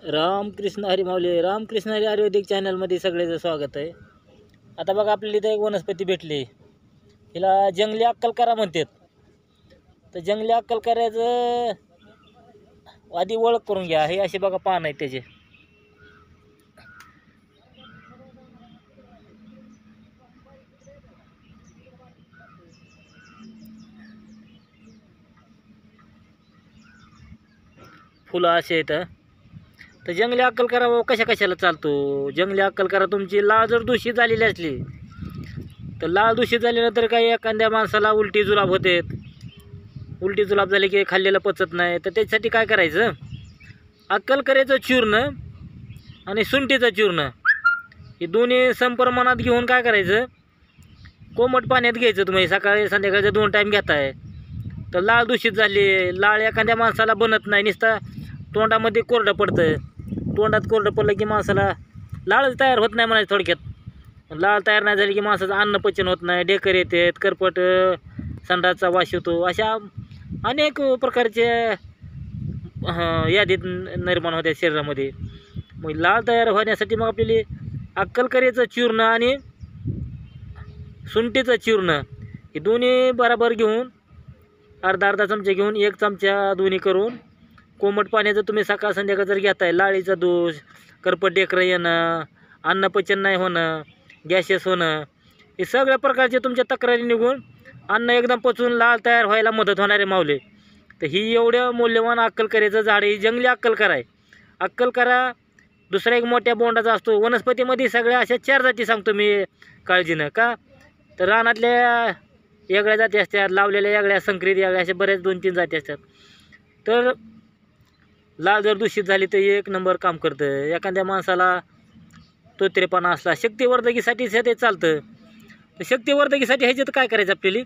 रामकृष्ण हरी माऊली. रामकृष्ण हरी आयुर्वेदिक चॅनलमध्ये सगळ्याचं स्वागत आहे. आता बघा आपल्याला इथं एक वनस्पती भेटली, हिला जंगली अक्कलकारा म्हणतात. तर जंगली अक्कलकाऱ्याचं आधी ओळख करून घ्या. हे असे बघा पान आहेत त्याचे. फुलं असे आहेत. तर जंगली अक्कलकारा कशा कशाला चालतो. जंगली अक्कलकारा तुमची लाळ जर दूषित झालेली असली तर लाळ दूषित झाल्यानंतर काही एखाद्या माणसाला उलटी जुलाब होते. उलटी जुलाब झाली की खाल्लेलं पचत नाही. तर त्याच्यासाठी काय करायचं, अक्कलकाऱ्याचं चूर्ण आणि सुंठीचं चूर्ण हे दोन्ही समप्रमाणात घेऊन काय करायचं, कोमट पाण्यात घ्यायचं. तुम्ही सकाळी संध्याकाळचे 2 टाईम घेताय तर लाळ दूषित झाली. लाळ एखाद्या माणसाला बनत नाही, नुसता तोंडामध्ये कोरडं पडतं. तोंडात कोरडं पडलं की माणसाला लाळच तयार होत नाही म्हणायचं थोडक्यात. लाळ तयार नाही झाली की माणसाचं अन्न पचन होत नाही, ढेकर येतात, करपट, संडासचा वास येतो. अशा अनेक प्रकारचे यादीत निर्माण होत्या शरीरामध्ये. मग लाळ तयार होण्यासाठी मग आपल्याला अक्कलकाऱ्याचं चूर्ण आणि सुंठीचं चूर्ण हे दोन्ही बरोबर घेऊन अर्धा चमचा घेऊन 1 चमचा दोन्ही करून कोमट पाण्याचं तुम्ही सकाळ संध्याकाळ जर घेताय, लाळीचा दोष, करपट ढेकरं येणं, अन्नपचन नाही होणं, गॅसेस होणं, हे सगळ्या प्रकारचे तुमच्या तक्रारी निघून अन्न एकदम पचून लाळ तयार व्हायला मदत होणार आहे माऊली. तर ही एवढं मौल्यवान अक्कलकाऱ्याचं झाड आहे. जंगली अक्कलकारा आहे. अक्कलकारा दुसरा एक मोठ्या बोंडाचा असतो. वनस्पतीमध्ये सगळ्या अशा 4 जाती सांगतो मी काळजीनं. का तर रानातल्या वेगळ्या जाती असतात, लावलेल्या वेगळ्या, संकरित वेगळ्या, अशा बऱ्याच 2-3 जाती असतात. तर लाळ जर दूषित झाली तर 1 नंबर काम करतं. एखाद्या माणसाला तोत्रेपणा असला, शक्तिवर्धकीसाठी ते चालतं. तर शक्तिवर्धकीसाठी ह्याच्यात काय करायचं आपल्याला,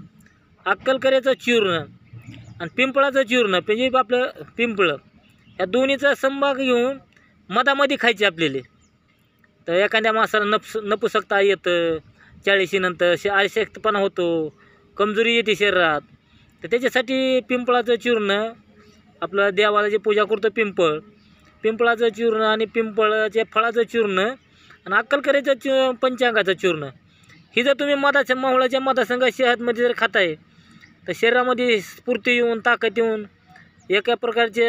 अक्कलकाऱ्याचं चूर्ण आणि पिंपळाचं चूर्ण, म्हणजे आपलं पिंपळं, या दोन्हीचा संभाग घेऊन मधामध्ये खायचे आपल्याला. तर एखाद्या माणसाला नपुसकता येतं, 40 नंतर अशक्तपणा होतो, कमजोरी येते शरीरात. तर त्याच्यासाठी पिंपळाचं चूर्ण, आपलं देवाला जे पूजा करतो पिंपळाचं चूर्ण आणि पिंपळाच्या फळाचं चूर्ण आणि अक्कलकाऱ्याचं पंचांगाचं चूर्ण, ही जर तुम्ही मावळाच्या मधासंग शहदमध्ये जर खाताय तर शरीरामध्ये स्फूर्ती येऊन, ताकद येऊन, एका प्रकारचे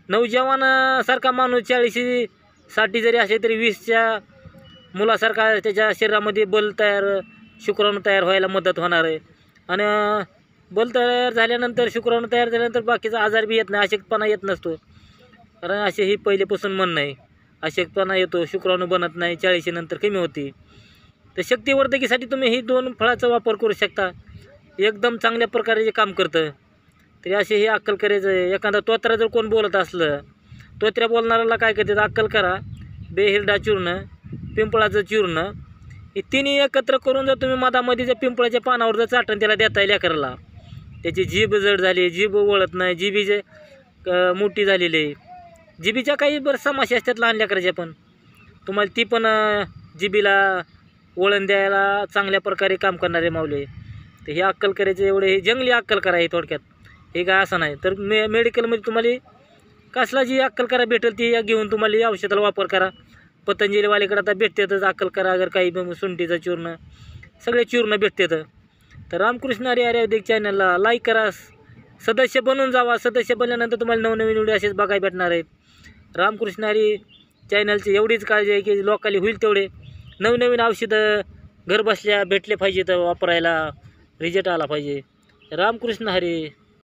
नवजवानासारखा माणूस 40-60 जरी असेल तरी 20च्या मुलासारखा त्याच्या शरीरामध्ये बल तयार, शुक्राणू तयार व्हायला मदत होणार आहे. आणि बल तयार झाल्यानंतर, शुक्राणू तयार झाल्यानंतर बाकीचा आजार बी येत नाही, अशक्तपणा येत नसतो. कारण असे ही पहिलेपासून म्हणणं आहे, अशक्तपणा येतो, शुक्राणू बनत नाही, 40 नंतर कमी होती. तर शक्तिवर्धकीसाठी तुम्ही ही 2 फळाचा वापर करू शकता. एकदम चांगल्या प्रकारे जे काम करतं. तरी असे हे अक्कलकाऱ्याचं. एखादा तोत्रा जर कोण बोलत असलं, तोत्र्या बोलणाऱ्याला काय करतात, अक्कलकारा, बेहिरडा चूर्ण, पिंपळाचं चूर्ण हे तिन्ही एकत्र करून जर तुम्ही मधामध्ये जर पिंपळाच्या पानावर जर चाटण त्याला देताय लेकराला, त्याची जीभ जड झाली, जीभ वळत नाही, जीबी जे मोठी झालेली आहे, जिबीच्या काही बरं समस्या असतात लहान लेकराच्या, पण तुम्हाला ती पण जिबीला वळण द्यायला चांगल्या प्रकारे काम करणारे माऊली. तर हे अक्कलकाऱ्याचे एवढे हे जंगली अक्कलकारा आहे थोडक्यात. हे काय असं नाही. तर मेडिकलमध्ये तुम्हाला कसला जी अक्कलकारा भेटेल ती घेऊन तुम्हाला औषधाला वापर करा. पतंजलीवालीकडे आता भेटतातच अक्कलकारा, अगर काही सुंठीचं चूर्ण, सगळे चूर्ण भेटतात. तर रामकृष्ण हरी आयुर्वेदिक चॅनलला लाईक करा, सदस्य बनून जावा. सदस्य बनल्यानंतर तुम्हाला नवनवीन व्हिडिओ असेच बघायला भेटणार आहेत. रामकृष्ण हरी चॅनलची एवढीच काळजी आहे की लोकांनी होईल तेवढे नवनवीन औषधं घर बसल्या भेटले पाहिजे, तर वापरायला रिझल्ट आला पाहिजे. रामकृष्ण हरी.